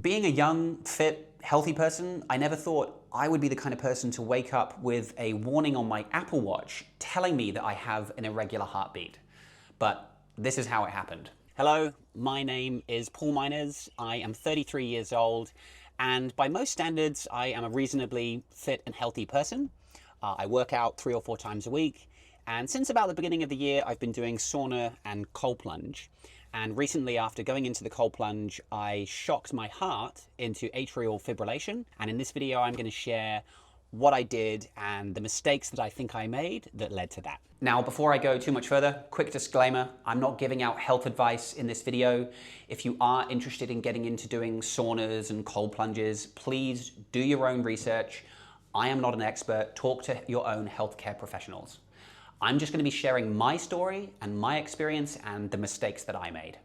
Being a young, fit, healthy person, I never thought I would be the kind of person to wake up with a warning on my Apple Watch telling me that I have an irregular heartbeat. But this is how it happened. Hello, my name is Paul Miners. I am 33 years old, and by most standards, I am a reasonably fit and healthy person. I work out 3 or 4 times a week, and since about the beginning of the year, I've been doing sauna and cold plunge. And recently, after going into the cold plunge, I shocked my heart into atrial fibrillation. And in this video, I'm going to share what I did and the mistakes that I think I made that led to that. Now, before I go too much further, quick disclaimer, I'm not giving out health advice in this video. If you are interested in getting into doing saunas and cold plunges, please do your own research. I am not an expert. Talk to your own healthcare professionals. I'm just going to be sharing my story and my experience and the mistakes that I made.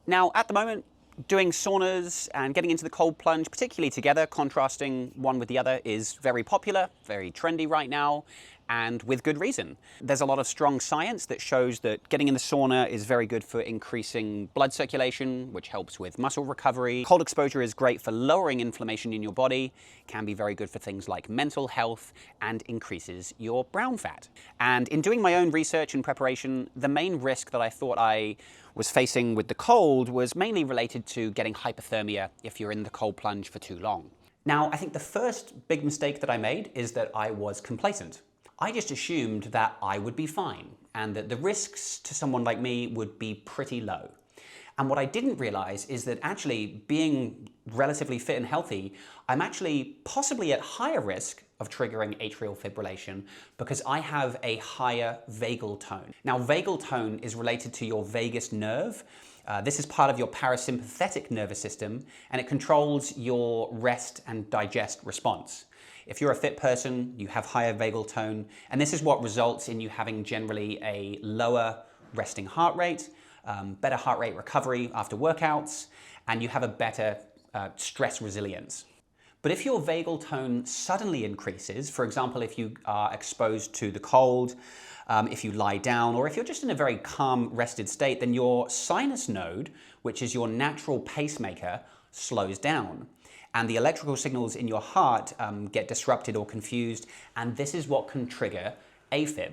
Now, at the moment, doing saunas and getting into the cold plunge, particularly together, contrasting one with the other, is very popular, very trendy right now, and with good reason. There's a lot of strong science that shows that getting in the sauna is very good for increasing blood circulation, which helps with muscle recovery. Cold exposure is great for lowering inflammation in your body, can be very good for things like mental health, and increases your brown fat. And in doing my own research and preparation, the main risk that I thought I was facing with the cold was mainly related to getting hypothermia if you're in the cold plunge for too long. Now, I think the first big mistake that I made is that I was complacent. I just assumed that I would be fine and that the risks to someone like me would be pretty low. And what I didn't realize is that actually being relatively fit and healthy, I'm actually possibly at higher risk of triggering atrial fibrillation because I have a higher vagal tone. Now, vagal tone is related to your vagus nerve. This is part of your parasympathetic nervous system, and it controls your rest and digest response. If you're a fit person, you have higher vagal tone, and this is what results in you having generally a lower resting heart rate, better heart rate recovery after workouts, and you have a better stress resilience. But if your vagal tone suddenly increases, for example, if you are exposed to the cold, if you lie down, or if you're just in a very calm, rested state, then your sinus node, which is your natural pacemaker, slows down. And the electrical signals in your heart get disrupted or confused, and this is what can trigger AFib.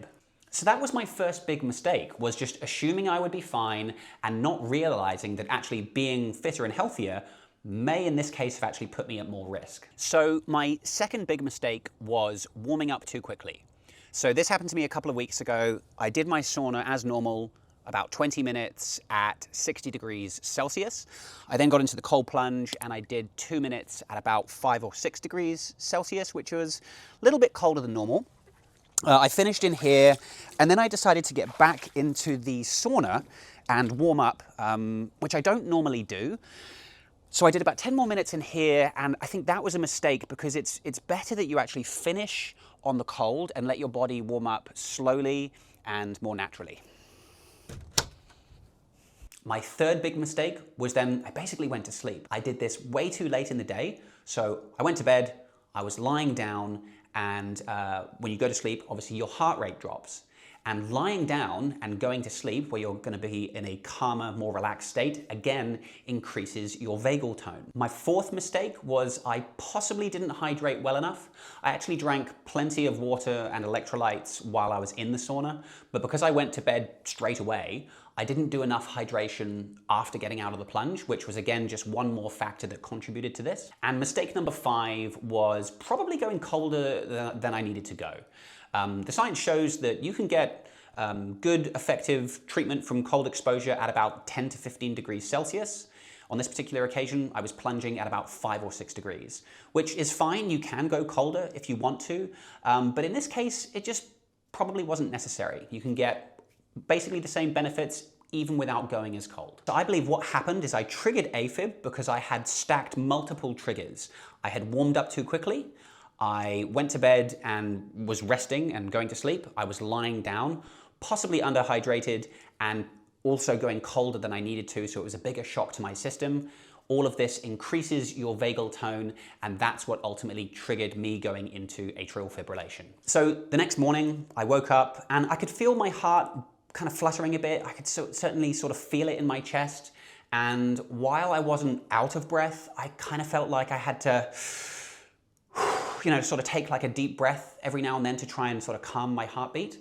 So that was my first big mistake, was just assuming I would be fine and not realizing that actually being fitter and healthier may in this case have actually put me at more risk. So my second big mistake was warming up too quickly. So this happened to me a couple of weeks ago. I did my sauna as normal, about 20 minutes at 60 degrees Celsius. I then got into the cold plunge and I did 2 minutes at about 5 or 6 degrees Celsius, which was a little bit colder than normal. I finished in here, and then I decided to get back into the sauna and warm up, which I don't normally do. So I did about 10 more minutes in here, and I think that was a mistake because it's better that you actually finish on the cold and let your body warm up slowly and more naturally. My third big mistake was then I basically went to sleep. I did this way too late in the day. So I went to bed, I was lying down, and when you go to sleep, obviously your heart rate drops. And lying down and going to sleep, where you're going to be in a calmer, more relaxed state, again, increases your vagal tone. My fourth mistake was I possibly didn't hydrate well enough. I actually drank plenty of water and electrolytes while I was in the sauna, but because I went to bed straight away, I didn't do enough hydration after getting out of the plunge, which was again just one more factor that contributed to this. And mistake number 5 was probably going colder than I needed to go. The science shows that you can get good, effective treatment from cold exposure at about 10 to 15 degrees Celsius. On this particular occasion, I was plunging at about 5 or 6 degrees, which is fine. You can go colder if you want to, but in this case, it just probably wasn't necessary. You can get basically the same benefits even without going as cold. So I believe what happened is I triggered AFib because I had stacked multiple triggers. I had warmed up too quickly. I went to bed and was resting and going to sleep. I was lying down, possibly underhydrated, and also going colder than I needed to, so it was a bigger shock to my system. All of this increases your vagal tone, and that's what ultimately triggered me going into atrial fibrillation. So the next morning, I woke up and I could feel my heart kind of fluttering a bit. I could certainly sort of feel it in my chest, And while I wasn't out of breath, I kind of felt like I had to, sort of take like a deep breath every now and then to try and sort of calm my heartbeat.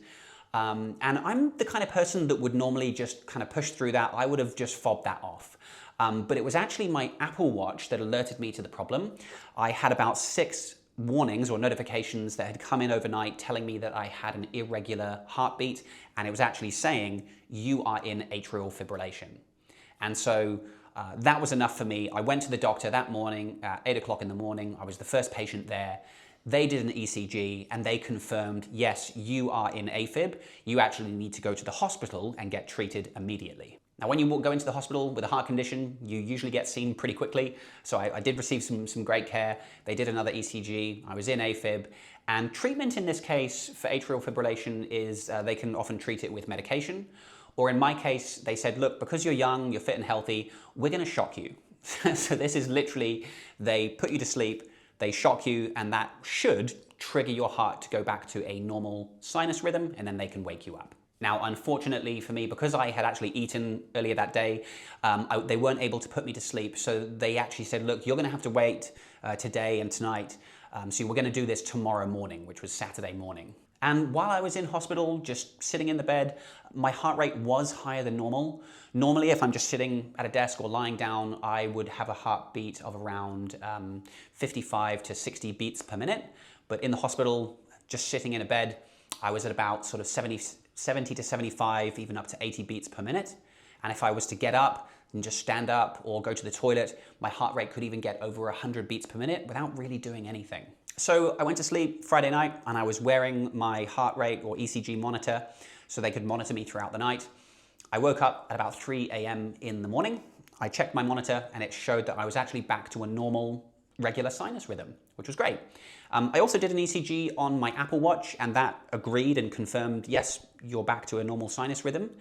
And I'm the kind of person that would normally just kind of push through that. I would have just fobbed that off. But it was actually my Apple Watch that alerted me to the problem. I had about 6 warnings or notifications that had come in overnight telling me that I had an irregular heartbeat, and it was actually saying, you are in atrial fibrillation. And so that was enough for me. I went to the doctor that morning at 8 o'clock in the morning. I was the first patient there. They did an ECG and they confirmed, yes, you are in AFib. You actually need to go to the hospital and get treated immediately. Now, when you go into the hospital with a heart condition, you usually get seen pretty quickly. So I did receive some great care. They did another ECG. I was in AFib. And treatment in this case for atrial fibrillation is they can often treat it with medication. Or in my case, they said, look, because you're young, you're fit and healthy, we're going to shock you. So this is literally, they put you to sleep, they shock you, and that should trigger your heart to go back to a normal sinus rhythm, and then they can wake you up. Now, unfortunately for me, because I had actually eaten earlier that day, they weren't able to put me to sleep. So they actually said, look, you're going to have to wait today and tonight. So we're going to do this tomorrow morning, which was Saturday morning. And while I was in hospital, just sitting in the bed, my heart rate was higher than normal. Normally, if I'm just sitting at a desk or lying down, I would have a heartbeat of around 55 to 60 beats per minute. But in the hospital, just sitting in a bed, I was at about sort of 70 to 75, even up to 80 beats per minute. And if I was to get up and just stand up or go to the toilet, my heart rate could even get over 100 beats per minute without really doing anything. So I went to sleep Friday night and I was wearing my heart rate or ECG monitor so they could monitor me throughout the night. I woke up at about 3 a.m. in the morning. I checked my monitor and it showed that I was actually back to a normal, regular sinus rhythm, which was great. I also did an ECG on my Apple Watch and that agreed and confirmed, yes, you're back to a normal sinus rhythm.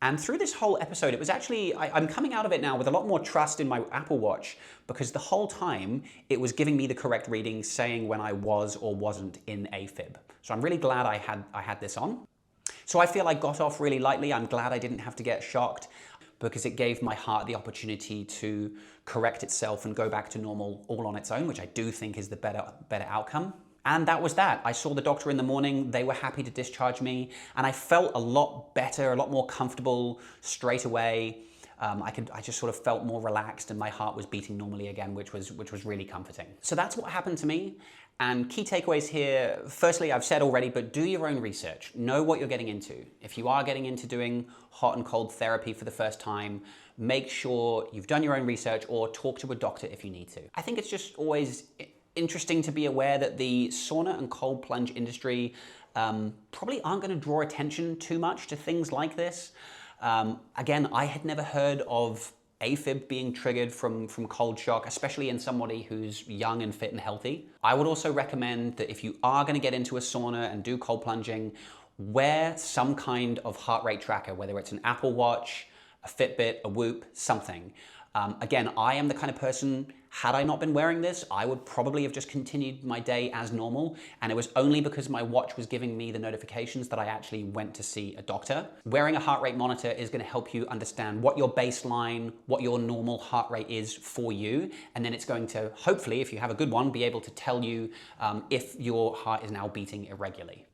And through this whole episode, it was actually, I'm coming out of it now with a lot more trust in my Apple Watch because the whole time it was giving me the correct reading, saying when I was or wasn't in AFib. So I'm really glad I had this on. So I feel I got off really lightly. I'm glad I didn't have to get shocked because it gave my heart the opportunity to correct itself and go back to normal all on its own, which I do think is the better outcome. And that was that. I saw the doctor in the morning, they were happy to discharge me, and I felt a lot better, a lot more comfortable straight away. I just sort of felt more relaxed and my heart was beating normally again, which was really comforting. So that's what happened to me. And key takeaways here, firstly, I've said already, but do your own research. Know what you're getting into. If you are getting into doing hot and cold therapy for the first time, make sure you've done your own research or talk to a doctor if you need to. I think it's just always interesting to be aware that the sauna and cold plunge industry probably aren't going to draw attention too much to things like this. Again, I had never heard of AFib being triggered from cold shock, especially in somebody who's young and fit and healthy. I would also recommend that if you are going to get into a sauna and do cold plunging, wear some kind of heart rate tracker, whether it's an Apple Watch, a Fitbit, a Whoop, something. Again, I am the kind of person, had I not been wearing this, I would probably have just continued my day as normal. And it was only because my watch was giving me the notifications that I actually went to see a doctor. Wearing a heart rate monitor is going to help you understand what your baseline, what your normal heart rate is for you. And then it's going to, hopefully, if you have a good one, be able to tell you if your heart is now beating irregularly.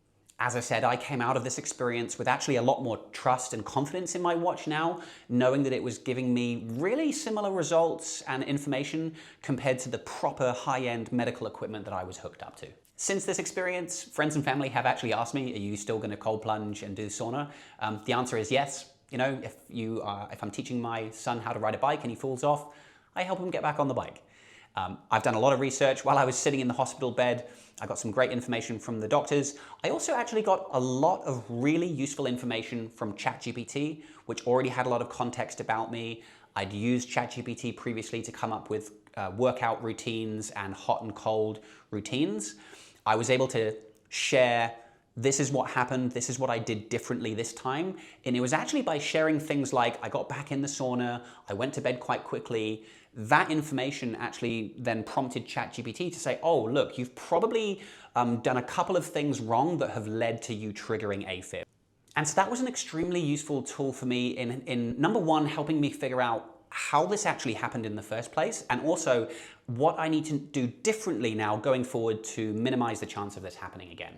As I said, I came out of this experience with actually a lot more trust and confidence in my watch now, knowing that it was giving me really similar results and information compared to the proper high-end medical equipment that I was hooked up to. Since this experience, friends and family have actually asked me, are you still going to cold plunge and do sauna? The answer is yes. You know, if I'm teaching my son how to ride a bike and he falls off, I help him get back on the bike. I've done a lot of research. While I was sitting in the hospital bed, I got some great information from the doctors. I also actually got a lot of really useful information from ChatGPT, which already had a lot of context about me. I'd used ChatGPT previously to come up with workout routines and hot and cold routines. I was able to share, this is what happened, this is what I did differently this time. And it was actually by sharing things like, I got back in the sauna, I went to bed quite quickly. That information actually then prompted ChatGPT to say, oh, look, you've probably done a couple of things wrong that have led to you triggering AFib. And so that was an extremely useful tool for me in number one, helping me figure out how this actually happened in the first place, and also what I need to do differently now going forward to minimize the chance of this happening again.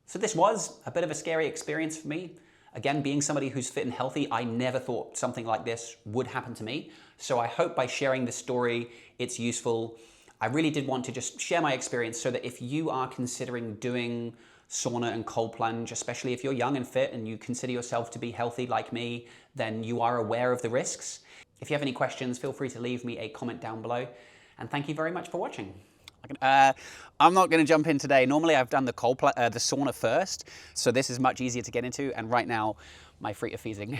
So this was a bit of a scary experience for me. Again, being somebody who's fit and healthy, I never thought something like this would happen to me. So I hope by sharing this story, it's useful. I really did want to just share my experience so that if you are considering doing sauna and cold plunge, especially if you're young and fit and you consider yourself to be healthy like me, then you are aware of the risks. If you have any questions, feel free to leave me a comment down below. And thank you very much for watching. I'm not going to jump in today. Normally I've done the sauna first, so this is much easier to get into. And right now my feet are freezing.